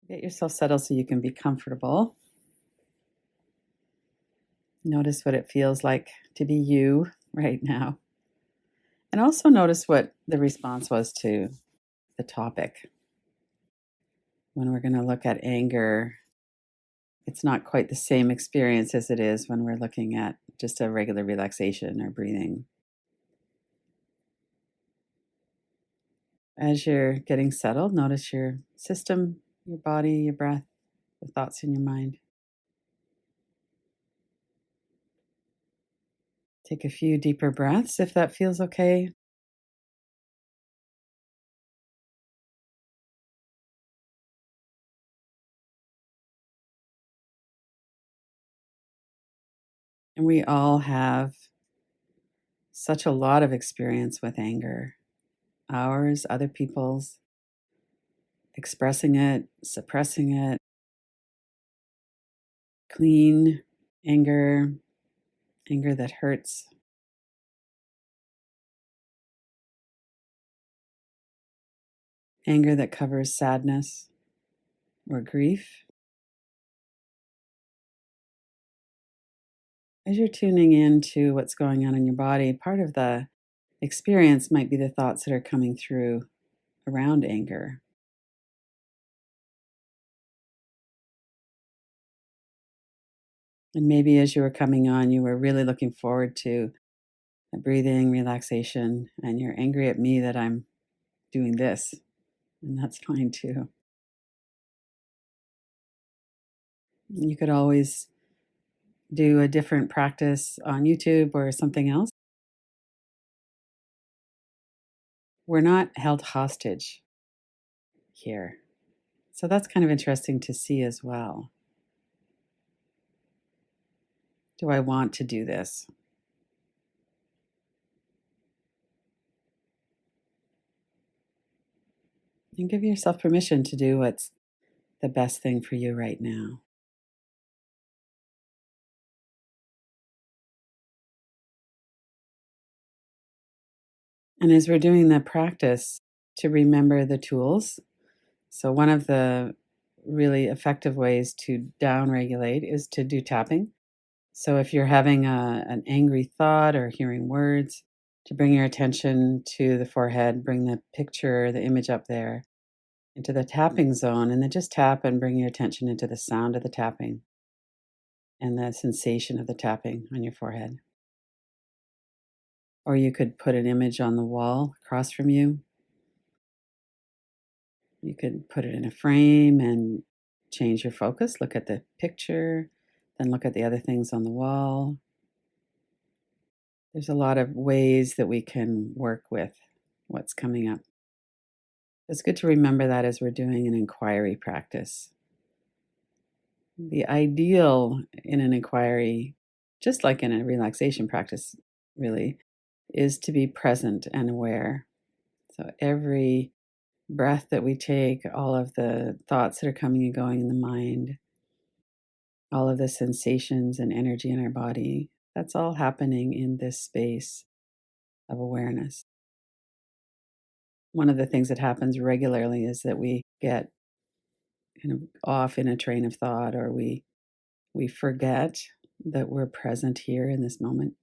Get yourself settled so you can be comfortable. Notice what it feels like to be you right now. And also notice what the response was to the topic. When we're going to look at anger, it's not quite the same experience as it is when we're looking at just a regular relaxation or breathing. As you're getting settled, notice your system, your body, your breath, the thoughts in your mind. Take a few deeper breaths if that feels okay. And we all have such a lot of experience with anger, ours, other people's, expressing it, suppressing it, clean anger, anger that hurts, anger that covers sadness or grief. As you're tuning in to what's going on in your body, part of the experience might be the thoughts that are coming through around anger. And maybe as you were coming on, you were really looking forward to a breathing, relaxation, and you're angry at me that I'm doing this. And that's fine too. You could always do a different practice on YouTube or something else. We're not held hostage here. So that's kind of interesting to see as well. Do I want to do this? And give yourself permission to do what's the best thing for you right now. And as we're doing the practice, to remember the tools. So, one of the really effective ways to downregulate is to do tapping. So, if you're having an angry thought or hearing words, to bring your attention to the forehead, bring the picture, the image up there into the tapping zone, and then just tap and bring your attention into the sound of the tapping and the sensation of the tapping on your forehead. Or you could put an image on the wall across from you. You could put it in a frame and change your focus. Look at the picture, then look at the other things on the wall. There's a lot of ways that we can work with what's coming up. It's good to remember that as we're doing an inquiry practice. The ideal in an inquiry, just like in a relaxation practice, really, is to be present and aware. So every breath that we take, all of the thoughts that are coming and going in the mind, all of the sensations and energy in our body, that's all happening in this space of awareness. One of the things that happens regularly is that we get kind of off in a train of thought, or we forget that we're present here in this moment.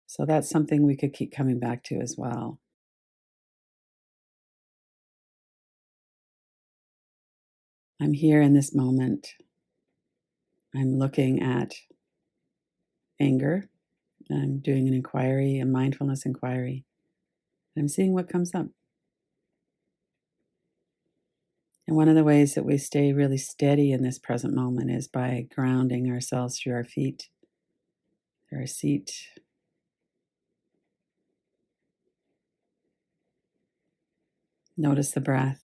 So that's something we could keep coming back to as well. I'm here in this moment. I'm looking at anger. I'm doing an inquiry, a mindfulness inquiry. I'm seeing what comes up. And one of the ways that we stay really steady in this present moment is by grounding ourselves through our feet, through our seat. Notice the breath.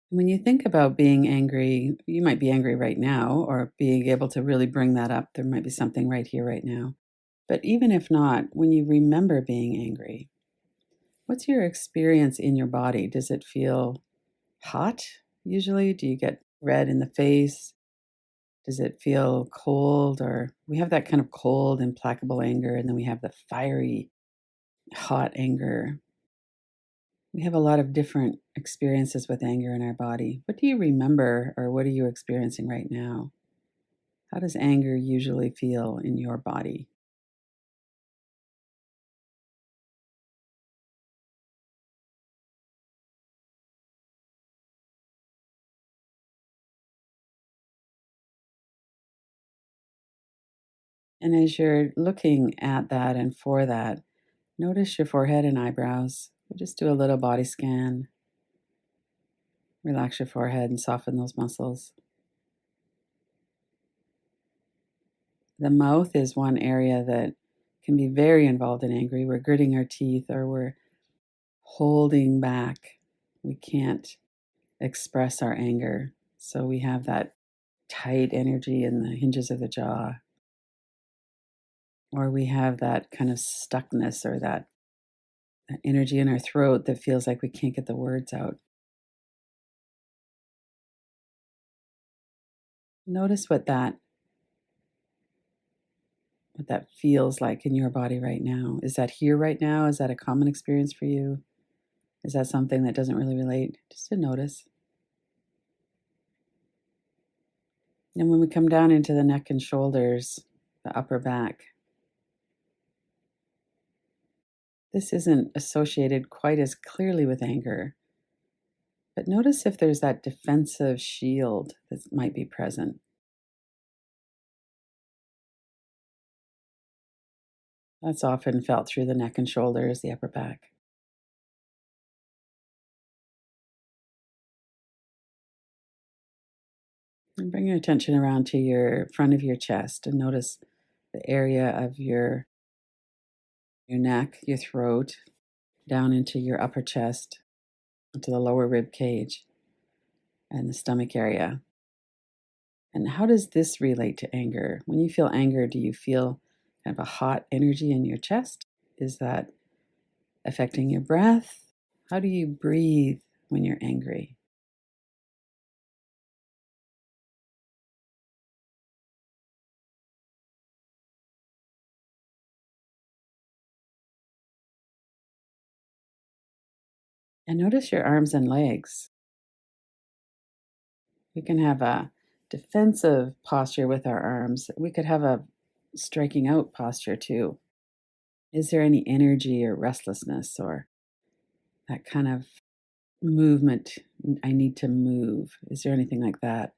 When you think about being angry, you might be angry right now, or being able to really bring that up. There might be something right here, right now. But even if not, when you remember being angry, what's your experience in your body? Does it feel hot usually? Do you get red in the face? Does it feel cold? Or we have that kind of cold, implacable anger, and then we have the fiery, hot anger. We have a lot of different experiences with anger in our body. What do you remember, or what are you experiencing right now? How does anger usually feel in your body? And as you're looking at that and for that, notice your forehead and eyebrows. We'll just do a little body scan. Relax your forehead and soften those muscles. The mouth is one area that can be very involved in anger. We're gritting our teeth or we're holding back. We can't express our anger. So we have that tight energy in the hinges of the jaw, or we have that kind of stuckness or that energy in our throat that feels like we can't get the words out. Notice what that feels like in your body right now. Is that here right now? Is that a common experience for you? Is that something that doesn't really relate? Just to notice. And when we come down into the neck and shoulders, the upper back, this isn't associated quite as clearly with anger, but notice if there's that defensive shield that might be present. That's often felt through the neck and shoulders, the upper back. And bring your attention around to your front of your chest and notice the area of your neck, your throat, down into your upper chest, into the lower rib cage and the stomach area. And how does this relate to anger? When you feel anger, do you feel kind of a hot energy in your chest? Is that affecting your breath? How do you breathe when you're angry? And notice your arms and legs. We can have a defensive posture with our arms. We could have a striking out posture too. Is there any energy or restlessness or that kind of movement? I need to move. Is there anything like that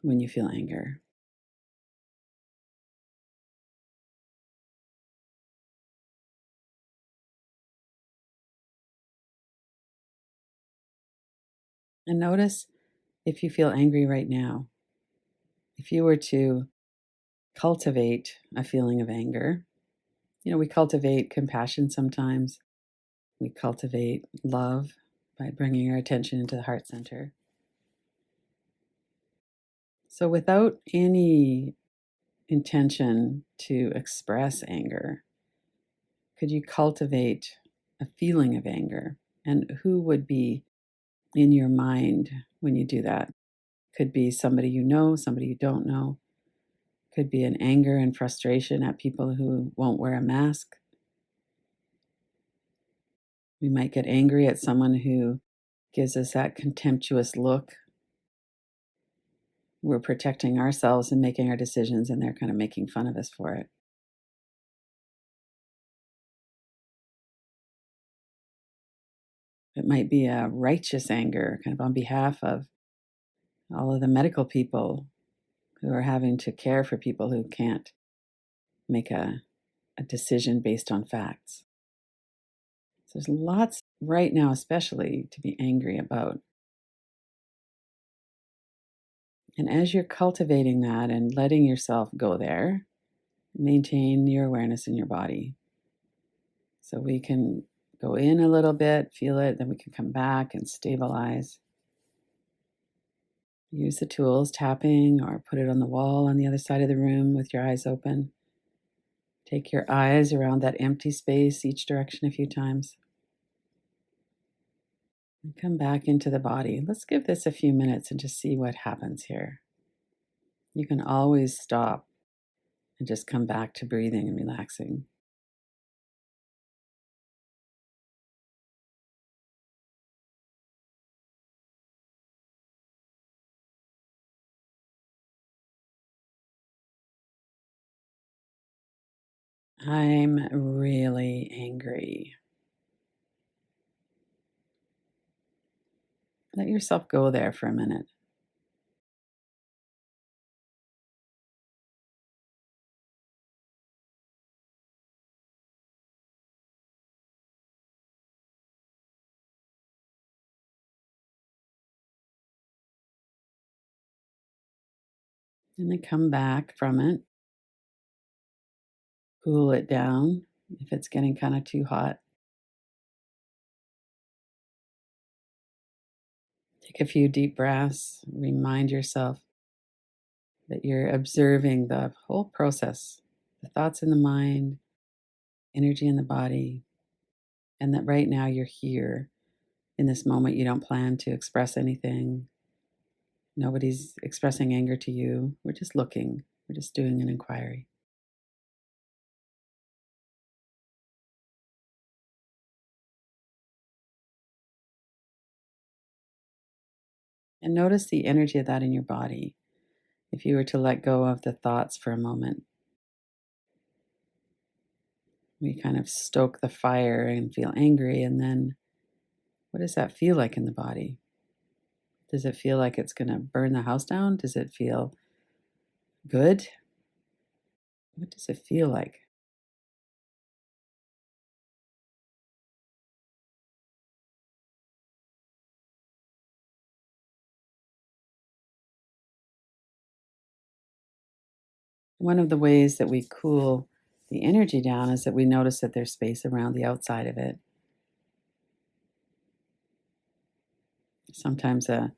when you feel anger? And notice if you feel angry right now. If you were to cultivate a feeling of anger, we cultivate compassion sometimes. We cultivate love by bringing our attention into the heart center. So, without any intention to express anger, could you cultivate a feeling of anger? And who would be in your mind when you do that? Could be somebody you know, somebody you don't know. Could be an anger and frustration at people who won't wear a mask. We might get angry at someone who gives us that contemptuous look. We're protecting ourselves and making our decisions, and they're kind of making fun of us for it. It might be a righteous anger, kind of on behalf of all of the medical people who are having to care for people who can't make a decision based on facts. So there's lots right now, especially to be angry about. And as you're cultivating that and letting yourself go there, maintain your awareness in your body. So we can go in a little bit, feel it, then we can come back and stabilize. Use the tools, tapping, or put it on the wall on the other side of the room with your eyes open. Take your eyes around that empty space each direction a few times. And come back into the body. Let's give this a few minutes and just see what happens here. You can always stop and just come back to breathing and relaxing. I'm really angry. Let yourself go there for a minute. And then come back from it. Cool it down if it's getting kind of too hot. Take a few deep breaths. Remind yourself that you're observing the whole process, the thoughts in the mind, energy in the body, and that right now you're here in this moment. You don't plan to express anything. Nobody's expressing anger to you. We're just looking, we're just doing an inquiry. And notice the energy of that in your body. If you were to let go of the thoughts for a moment, we kind of stoke the fire and feel angry. And then what does that feel like in the body? Does it feel like it's going to burn the house down? Does it feel good? What does it feel like? One of the ways that we cool the energy down is that we notice that there's space around the outside of it. Sometimes a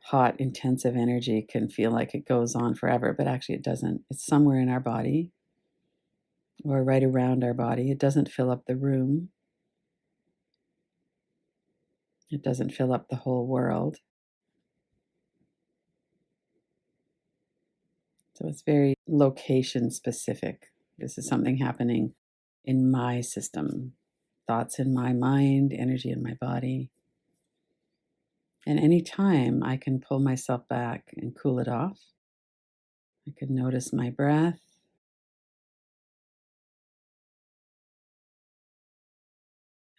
hot, intensive energy can feel like it goes on forever, but actually it doesn't. It's somewhere in our body or right around our body. It doesn't fill up the room, it doesn't fill up the whole world. So it's very location specific. This is something happening in my system, thoughts in my mind, energy in my body. And anytime I can pull myself back and cool it off, I can notice my breath.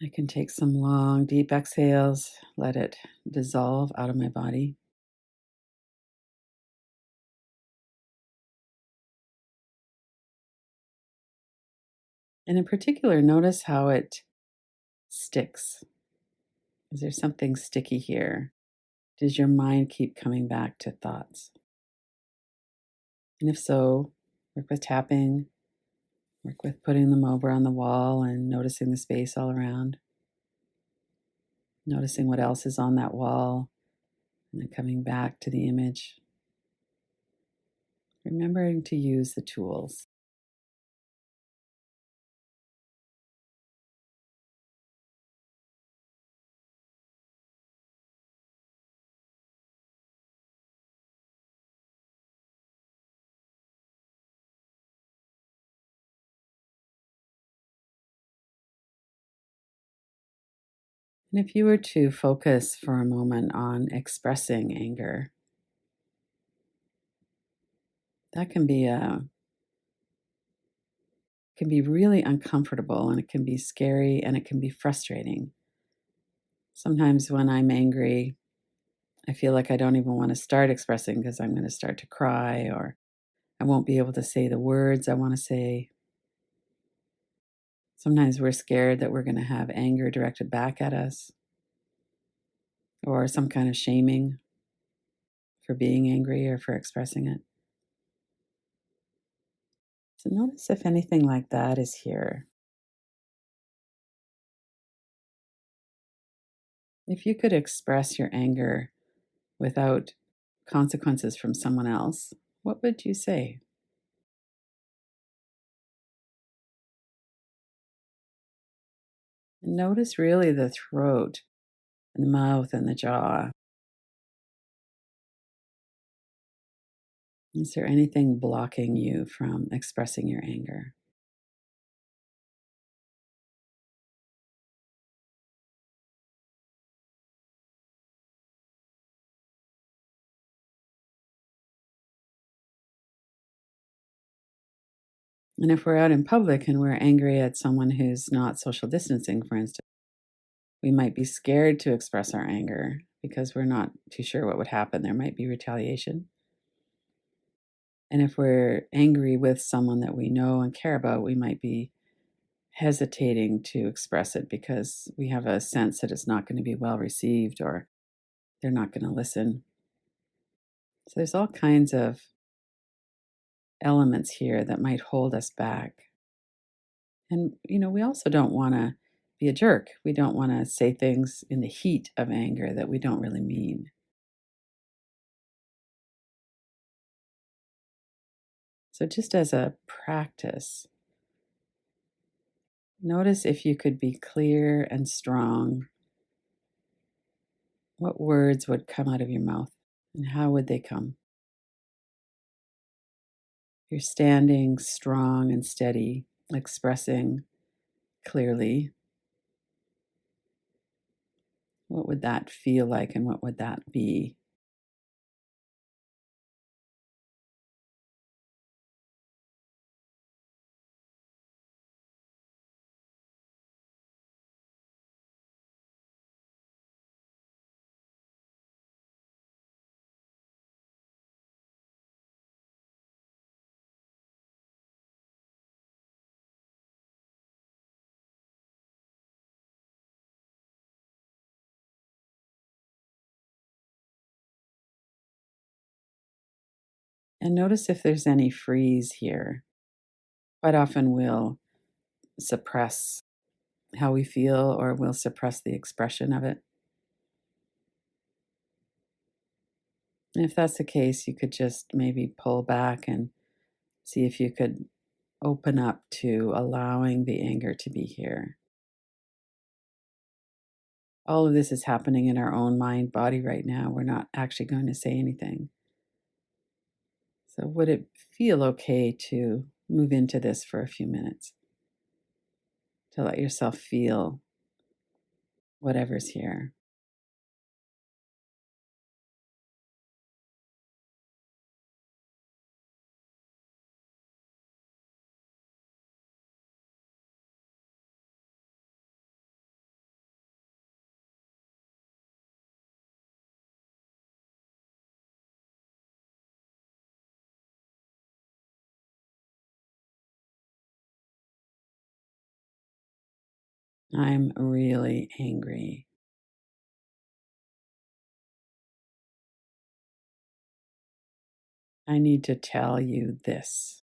I can take some long, deep exhales, let it dissolve out of my body. And in particular, notice how it sticks. Is there something sticky here? Does your mind keep coming back to thoughts? And if so, work with tapping, work with putting them over on the wall and noticing the space all around, noticing what else is on that wall, and then coming back to the image, remembering to use the tools. And if you were to focus for a moment on expressing anger, that can be really uncomfortable, and it can be scary, and it can be frustrating. Sometimes when I'm angry, I feel like I don't even want to start expressing because I'm going to start to cry, or I won't be able to say the words I want to say. Sometimes we're scared that we're going to have anger directed back at us, or some kind of shaming for being angry or for expressing it. So notice if anything like that is here. If you could express your anger without consequences from someone else, what would you say? And notice really the throat and the mouth and the jaw. Is there anything blocking you from expressing your anger? And if we're out in public and we're angry at someone who's not social distancing, for instance, we might be scared to express our anger because we're not too sure what would happen. There might be retaliation. And if we're angry with someone that we know and care about, we might be hesitating to express it because we have a sense that it's not going to be well received or they're not going to listen. So there's all kinds of elements here that might hold us back. And, we also don't want to be a jerk. We don't want to say things in the heat of anger that we don't really mean. So, just as a practice, notice if you could be clear and strong. What words would come out of your mouth and how would they come? You're standing strong and steady, expressing clearly. What would that feel like and what would that be? And notice if there's any freeze here. Quite often we'll suppress how we feel or we'll suppress the expression of it. And if that's the case, you could just maybe pull back and see if you could open up to allowing the anger to be here. All of this is happening in our own mind body right now. We're not actually going to say anything. So, would it feel okay to move into this for a few minutes? To let yourself feel whatever's here. I'm really angry. I need to tell you this.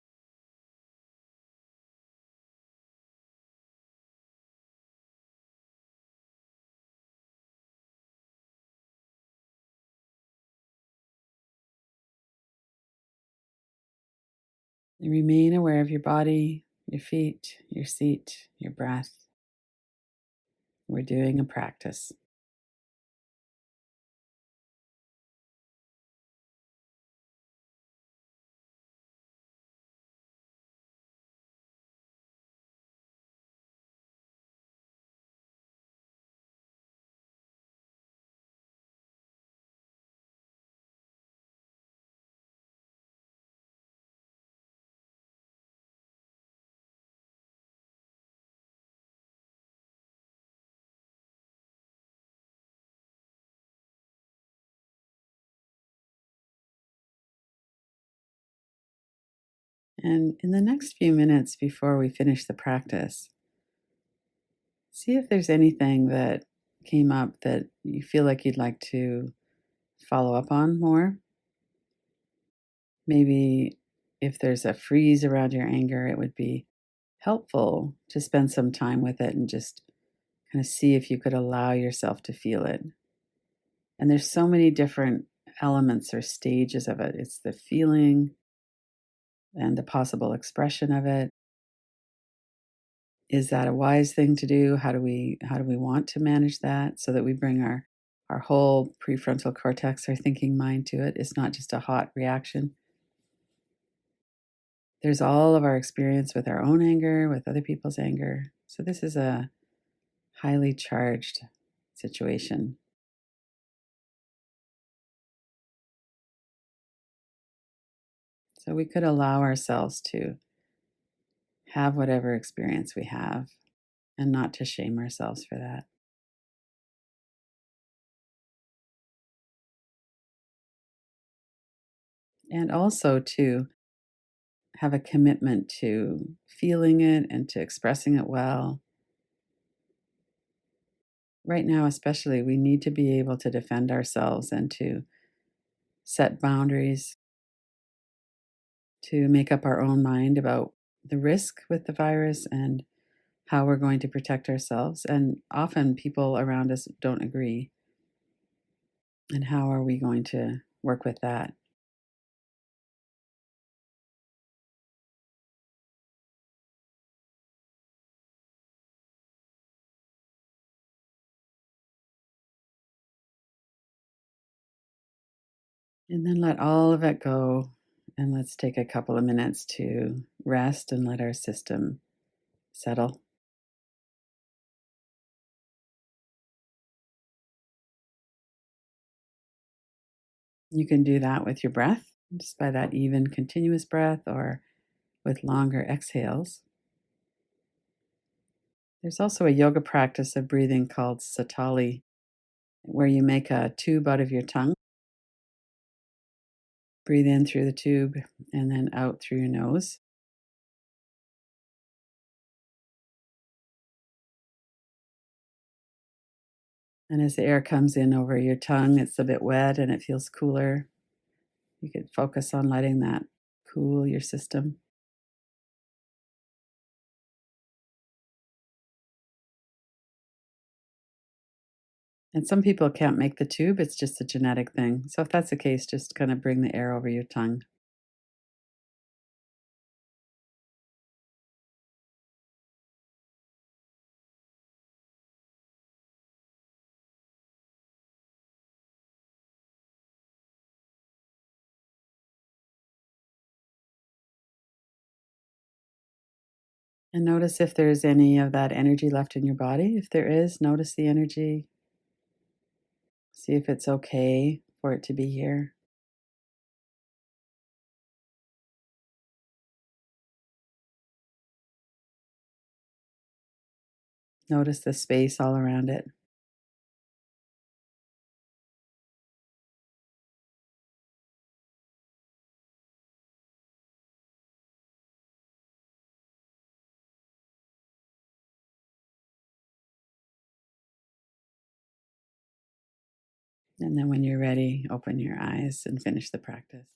And remain aware of your body, your feet, your seat, your breath. We're doing a practice. And in the next few minutes before we finish the practice, see if there's anything that came up that you feel like you'd like to follow up on more. Maybe if there's a freeze around your anger, it would be helpful to spend some time with it and just kind of see if you could allow yourself to feel it. And there's so many different elements or stages of it. It's the feeling and the possible expression of it. Is that a wise thing to do? How do we want to manage that so that we bring our whole prefrontal cortex, our thinking mind to it? It's not just a hot reaction. There's all of our experience with our own anger, with other people's anger. So this is a highly charged situation. So we could allow ourselves to have whatever experience we have and not to shame ourselves for that. And also to have a commitment to feeling it and to expressing it well. Right now, especially, we need to be able to defend ourselves and to set boundaries, to make up our own mind about the risk with the virus and how we're going to protect ourselves. And often people around us don't agree. And how are we going to work with that? And then let all of it go. And let's take a couple of minutes to rest and let our system settle. You can do that with your breath, just by that even continuous breath or with longer exhales. There's also a yoga practice of breathing called Satali, where you make a tube out of your tongue. Breathe in through the tube and then out through your nose. And as the air comes in over your tongue, it's a bit wet and it feels cooler. You could focus on letting that cool your system. And some people can't make the tube, it's just a genetic thing. So if that's the case, just kind of bring the air over your tongue. And notice if there's any of that energy left in your body. If there is, notice the energy. See if it's okay for it to be here. Notice the space all around it. And then when you're ready, open your eyes and finish the practice.